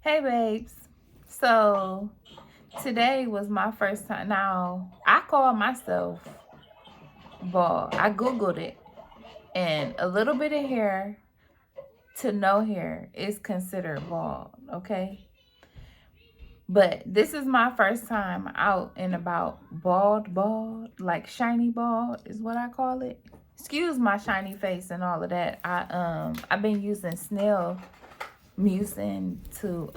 Hey babes. So today was my first time. Now I call myself bald. I googled it, and a little bit of hair to no hair is considered bald. Okay, but this is my first time out and about bald, like shiny bald is what I call it. Excuse my shiny face and all of that. I've been using snail mucin to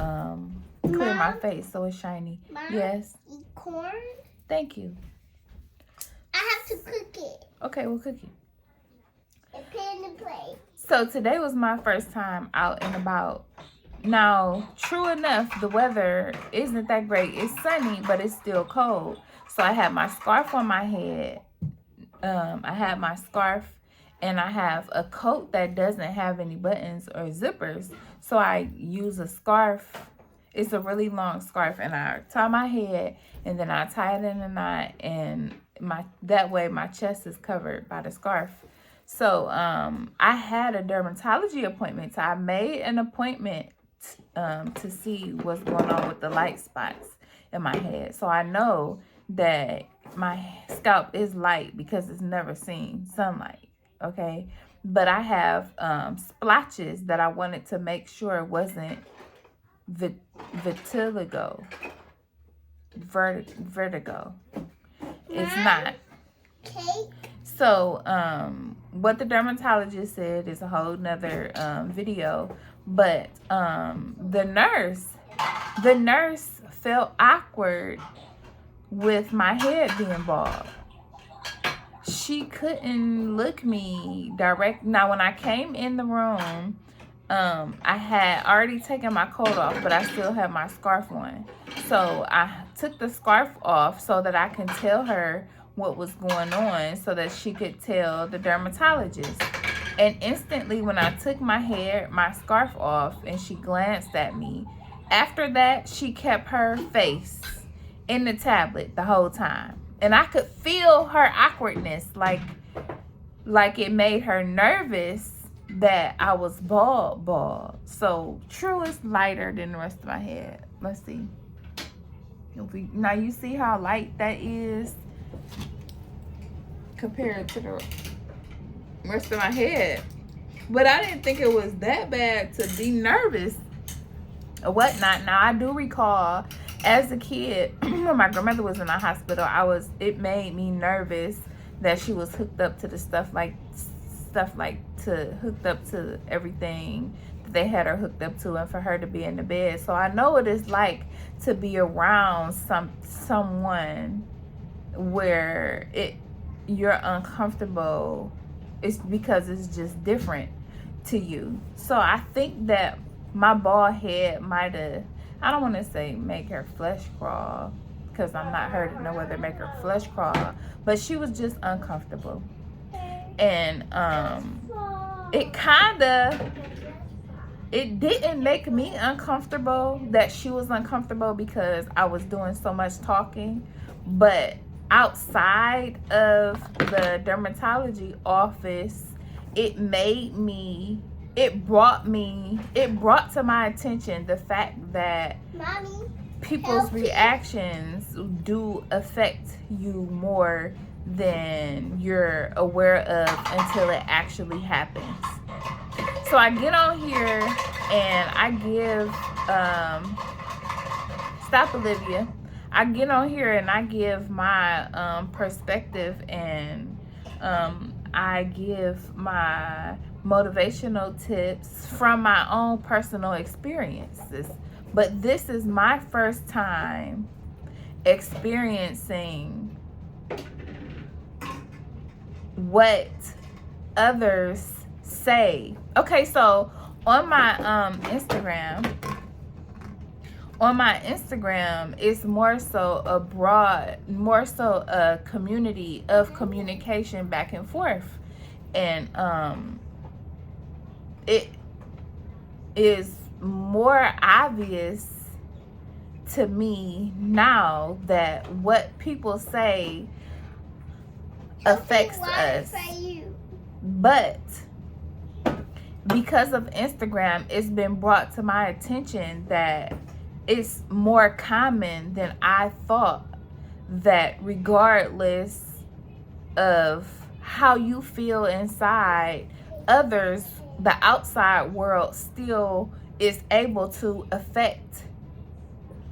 clear my face so it's shiny. Mom, yes. Eat corn. Thank you. I have to cook it. Okay, we'll cook it. And put it in the plate. So today was my first time out and about. Now, true enough, the weather isn't that great. It's sunny, but it's still cold. So I had my scarf on my head. I had my scarf, and I have a coat that doesn't have any buttons or zippers. So I use a scarf. It's a really long scarf, and I tie my head, and then I tie it in a knot, and that way my chest is covered by the scarf. So I had a dermatology appointment. So I made an appointment to see what's going on with the light spots in my head. So I know that my scalp is light because it's never seen sunlight. Okay, but I have splotches that I wanted to make sure it wasn't vertigo. It's not. Cake. So what the dermatologist said is a whole nother video, but the nurse felt awkward with my head being bald. She couldn't look me direct. Now, when I came in the room, I had already taken my coat off, but I still had my scarf on. So I took the scarf off so that I can tell her what was going on so that she could tell the dermatologist. And instantly when I took my scarf off, and she glanced at me, after that, she kept her face in the tablet the whole time. And I could feel her awkwardness, like it made her nervous that I was bald. So true is lighter than the rest of my head. Let's see. Now you see how light that is compared to the rest of my head. But I didn't think it was that bad to be nervous or whatnot. Now I do recall as a kid when my grandmother was in the hospital, it made me nervous that she was hooked up to the hooked up to everything that they had her hooked up to, and for her to be in the bed. So I know what it's like to be around someone where you're uncomfortable. It's because it's just different to you. So I think that my bald head might have, I don't want to say make her flesh crawl, because I'm not her to know whether make her flesh crawl, but she was just uncomfortable. And it didn't make me uncomfortable that she was uncomfortable because I was doing so much talking. But outside of the dermatology office, it brought to my attention the fact that Mommy, people's reactions do affect you more than you're aware of until it actually happens. So I get on here and I give stop, Olivia. I get on here and I give my perspective, and I give my motivational tips from my own personal experiences. But this is my first time experiencing what others say. Okay, so on my Instagram, it's more so a community of communication back and forth. And it is more obvious to me now that what people say affects us. But because of Instagram, it's been brought to my attention that it's more common than I thought, that regardless of how you feel inside, others, the outside world, still is able to affect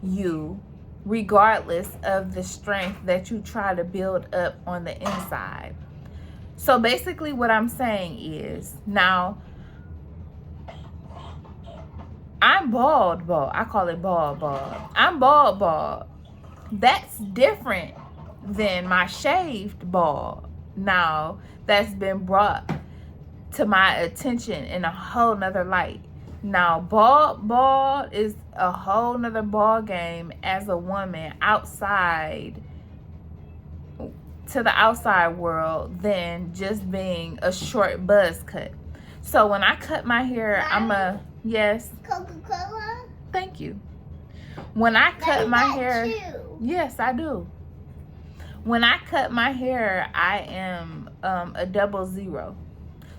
you regardless of the strength that you try to build up on the inside. So basically what I'm saying is, now I'm bald. I call it bald. I'm bald. That's different than my shaved bald. Now, that's been brought to my attention in a whole nother light. Now, bald is a whole nother ball game as a woman outside, to the outside world, than just being a short buzz cut. So when I cut my hair, yes. Coca-Cola? Thank you. When I cut my hair, yes, I do. When I cut my hair, I am a 00.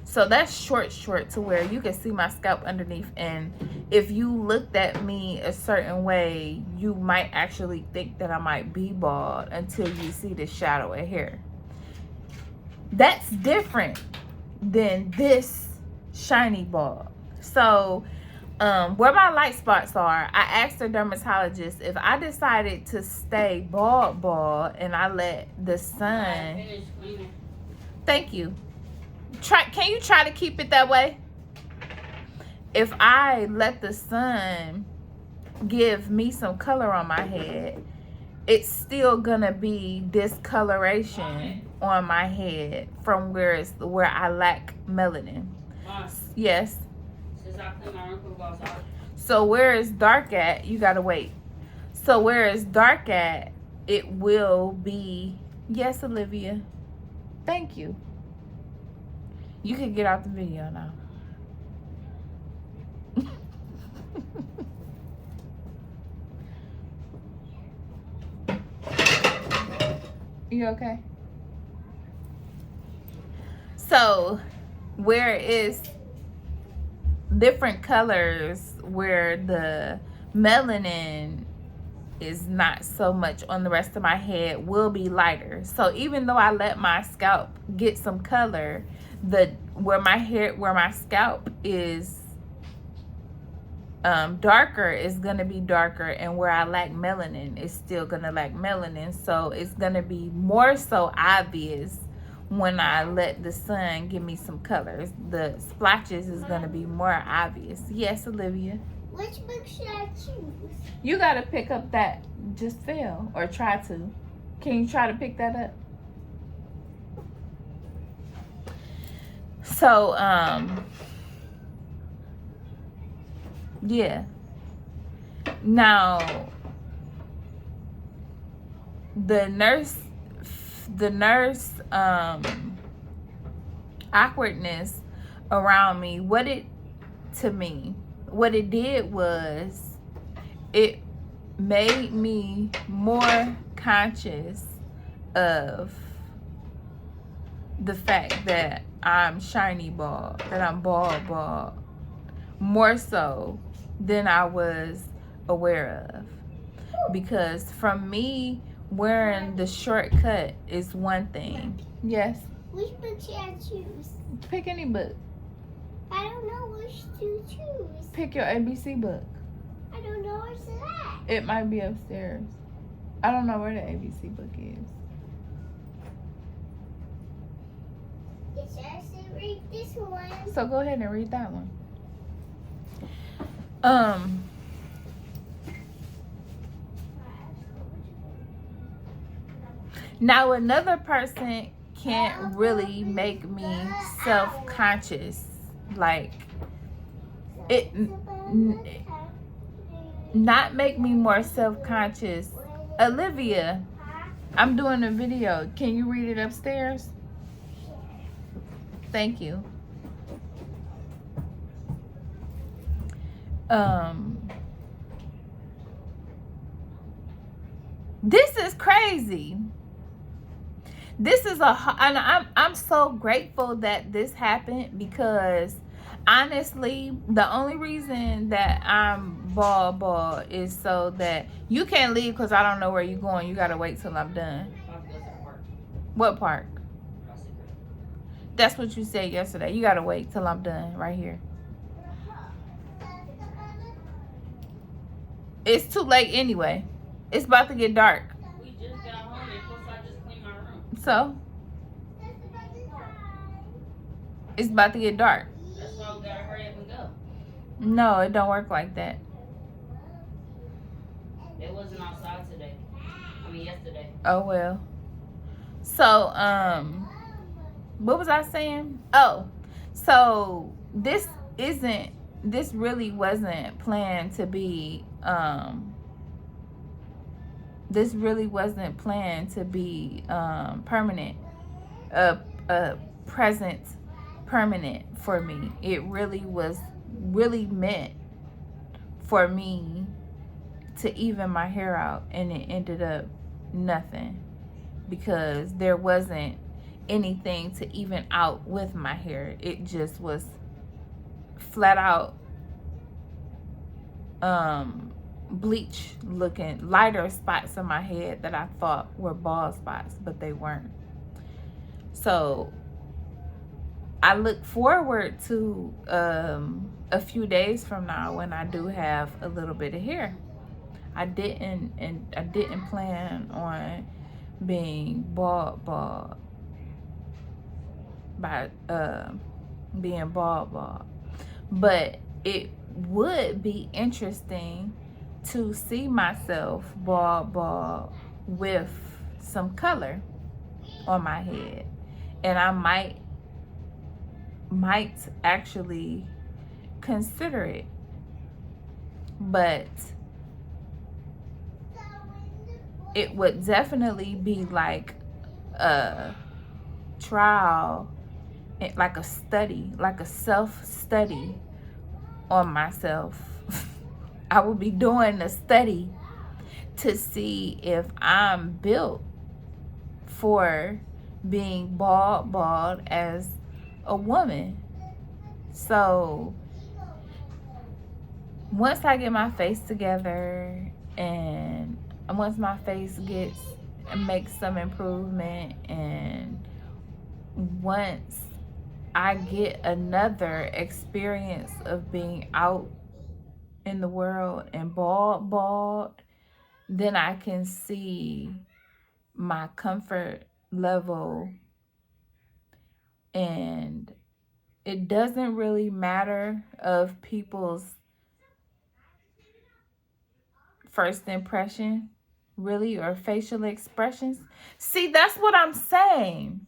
So that's short to where you can see my scalp underneath. And if you looked at me a certain way, you might actually think that I might be bald until you see the shadow of hair. That's different than this shiny bald. So where my light spots are, I asked the dermatologist if I decided to stay bald and I let the sun. Thank you. Can you try to keep it that way? If I let the sun give me some color on my head, it's still gonna be discoloration on my head from where I lack melanin. Yes. So where it's dark at, you gotta wait. So where it's dark at, it will be. Yes, Olivia. Thank you. You can get out the video now. You okay? So where is different colors, where the melanin is not so much on the rest of my head, will be lighter. So even though I let my scalp get some color, where my scalp is darker is gonna be darker, and where I lack melanin is still gonna lack melanin. So it's gonna be more so obvious when I let the sun give me some colors. The splotches is gonna be more obvious. Yes, Olivia. Which book should I choose? You gotta pick up that just fell, or try to. Can you try to pick that up? So, yeah. Now, the nurse awkwardness around me, what it did was, it made me more conscious of the fact that I'm shiny bald, that I'm bald, more so than I was aware of. Because from me wearing the shortcut is one thing. Yes? Which book should I choose? Pick any book. I don't know which to choose. Pick your ABC book. I don't know where's that. It might be upstairs. I don't know where the ABC book is. Yes, I should read this one. So go ahead and read that one. Now another person can't really make me self-conscious. Like, not make me more self-conscious. Olivia, I'm doing a video. Can you read it upstairs? Thank you. This is crazy. This is and I'm so grateful that this happened, because Honestly, the only reason that I'm bald is so that you can't leave because I don't know where you're going. You gotta wait till I'm done. What park? That's what you said yesterday. You gotta wait till I'm done right here. It's too late anyway. It's about to get dark. We just got home and plus I just cleaned my room. So it's about to get dark. That's why we gotta hurry up and go. No, it don't work like that. It wasn't outside today. I mean yesterday. Oh well. So what was I saying? Oh, so this really wasn't planned to be permanent, present permanent for me. It really was really meant for me to even my hair out, and it ended up nothing because there wasn't anything to even out with my hair. It just was flat out bleach looking, lighter spots in my head that I thought were bald spots, but they weren't. So I look forward to a few days from now when I do have a little bit of hair. I didn't plan on being bald by being bald, but it would be interesting to see myself bald with some color on my head, and I might actually consider it, but it would definitely be like a trial, like a study, like a self-study on myself. I would be doing a study to see if I'm built for being bald as a woman. So once I get my face together and once my face makes some improvement, and once I get another experience of being out in the world and bald, then I can see my comfort level. And it doesn't really matter of people's first impression, really, or facial expressions. See, that's what I'm saying.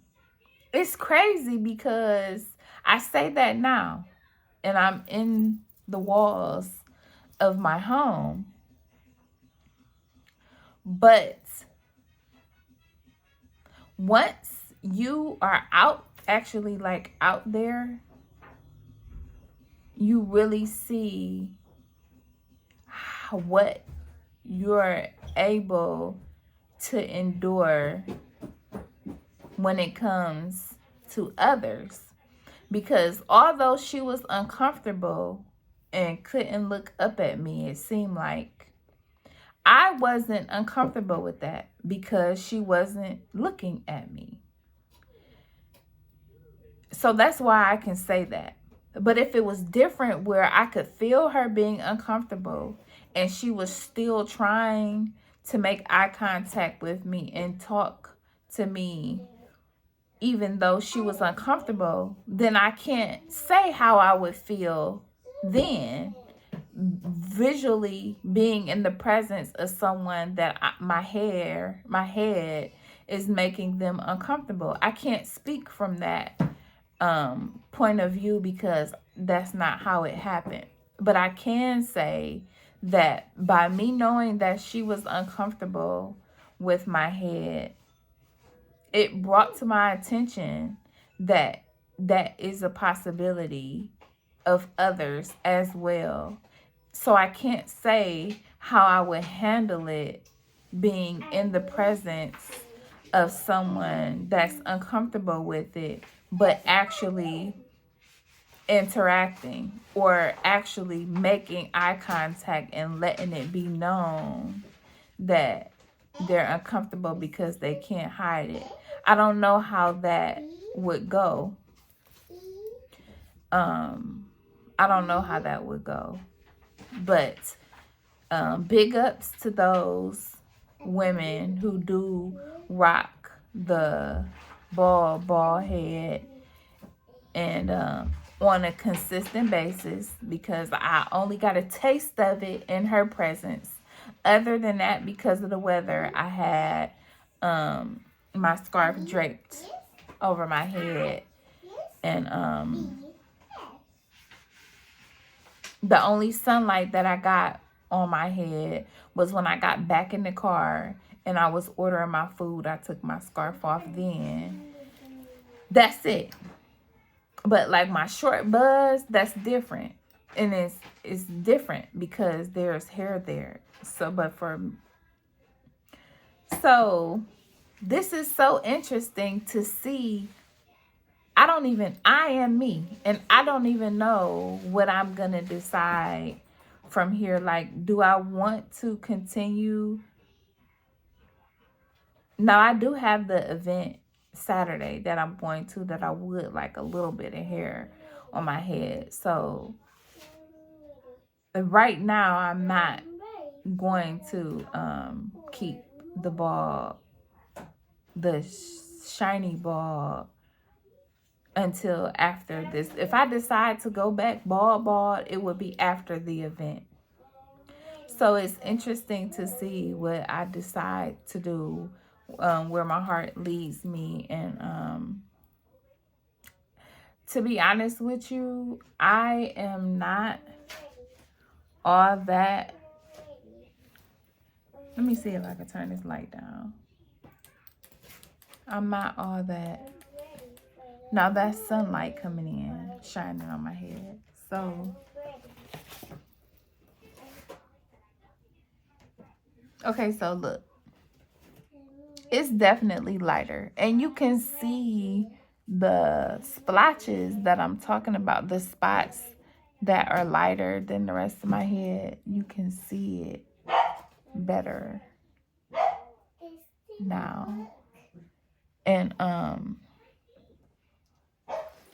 It's crazy because I say that now, and I'm in the walls of my home. But once you are actually like out there, you really see what you're able to endure when it comes to others. Because although she was uncomfortable and couldn't look up at me, it seemed like I wasn't uncomfortable with that because she wasn't looking at me. So that's why I can say that. But if it was different where I could feel her being uncomfortable and she was still trying to make eye contact with me and talk to me even though she was uncomfortable, then I can't say how I would feel then, visually being in the presence of someone that my head is making them uncomfortable. I can't speak from that point of view because that's not how it happened. But I can say that by me knowing that she was uncomfortable with my head, it brought to my attention that that is a possibility of others as well. So I can't say how I would handle it being in the presence of someone that's uncomfortable with it, but actually interacting or actually making eye contact and letting it be known that they're uncomfortable because they can't hide it. I don't know how that would go. I don't know how that would go. But big ups to those women who do rock the bald head and on a consistent basis, because I only got a taste of it in her presence. Other than that, because of the weather, I had my scarf draped over my head, and the only sunlight that I got on my head was when I got back in the car and I was ordering my food. I took my scarf off then. That's it. But like my short buzz, that's different. And it's different because there's hair there. So this is so interesting to see. I am me, and I don't even know what I'm going to decide from here. Like, do I want to continue? Now, I do have the event Saturday that I'm going to, that I would like a little bit of hair on my head. So right now, I'm not going to keep the shiny ball until after this. If I decide to go back bald, it would be after the event. So it's interesting to see what I decide to do, where my heart leads me. And to be honest with you, I am not all that. Let me see if I can turn this light down. I'm not all that. Now that's sunlight coming in, shining on my head. So, okay, so look. It's definitely lighter. And you can see the splotches that I'm talking about, the spots that are lighter than the rest of my head. You can see it better now. And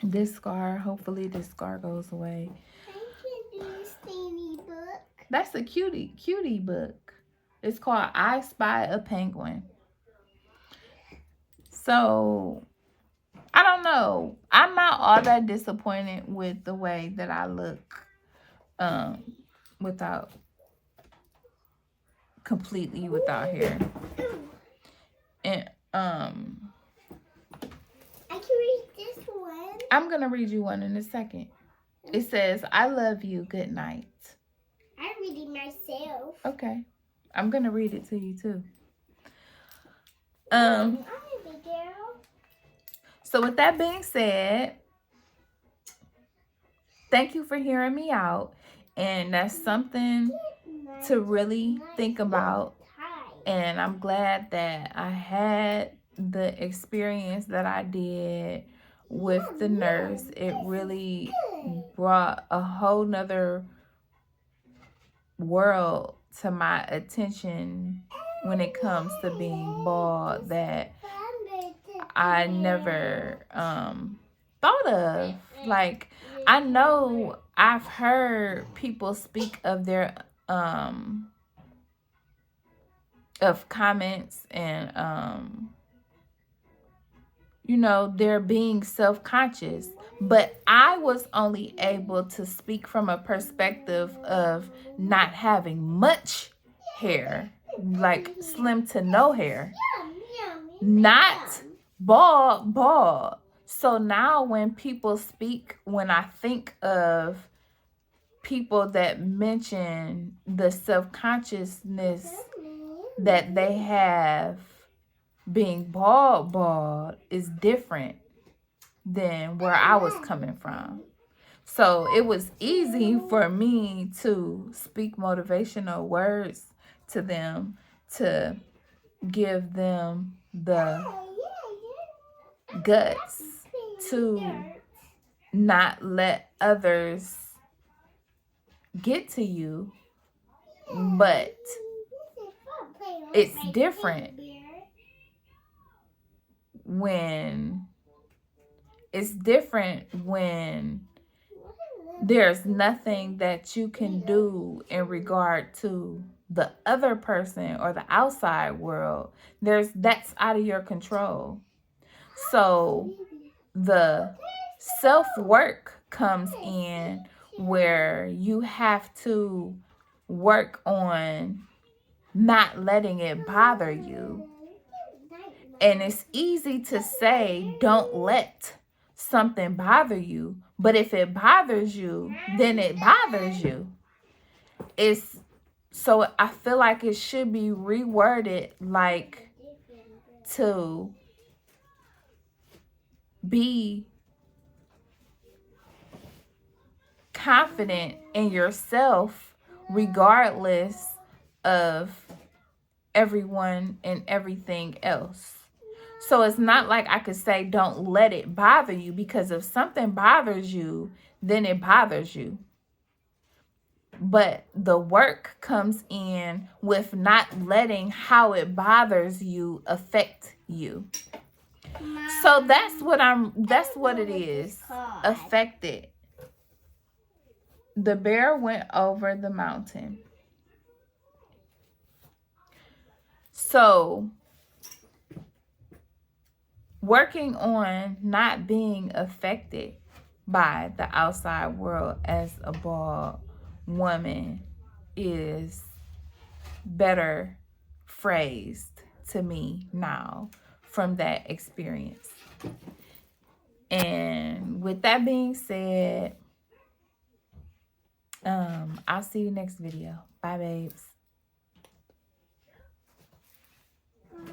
this scar, hopefully this scar goes away. That's a cutie book. It's called I Spy a Penguin. So I don't know. I'm not all that disappointed with the way that I look completely without hair. And I can read this one. I'm gonna read you one in a second. It says, "I love you. Good night." I'm reading myself. Okay. I'm gonna read it to you too. I'm a big girl. So with that being said, thank you for hearing me out. And that's something to really think about. And I'm glad that I had the experience that I did with the nurse. It really brought a whole nother world to my attention when it comes to being bald that I never thought of. Like, I know I've heard people speak of their of comments and they're being self-conscious, but I was only able to speak from a perspective of not having much hair, like slim to no hair, not bald. So now when I think of people that mention the self-consciousness that they have, being bald is different than where I was coming from. So it was easy for me to speak motivational words to them, to give them the guts to not let others get to you, but it's different when there's nothing that you can do in regard to the other person or the outside world. That's out of your control. So the self-work comes in where you have to work on not letting it bother you. And it's easy to say, don't let something bother you. But if it bothers you, then it bothers you. So I feel like it should be reworded, like, to be confident in yourself regardless of everyone and everything else. So it's not like I could say don't let it bother you, because if something bothers you, then it bothers you. But the work comes in with not letting how it bothers you affect you. So that's what it is. Affected. The bear went over the mountain. So working on not being affected by the outside world as a bald woman is better phrased to me now from that experience. And with that being said, I'll see you next video. Bye, babes.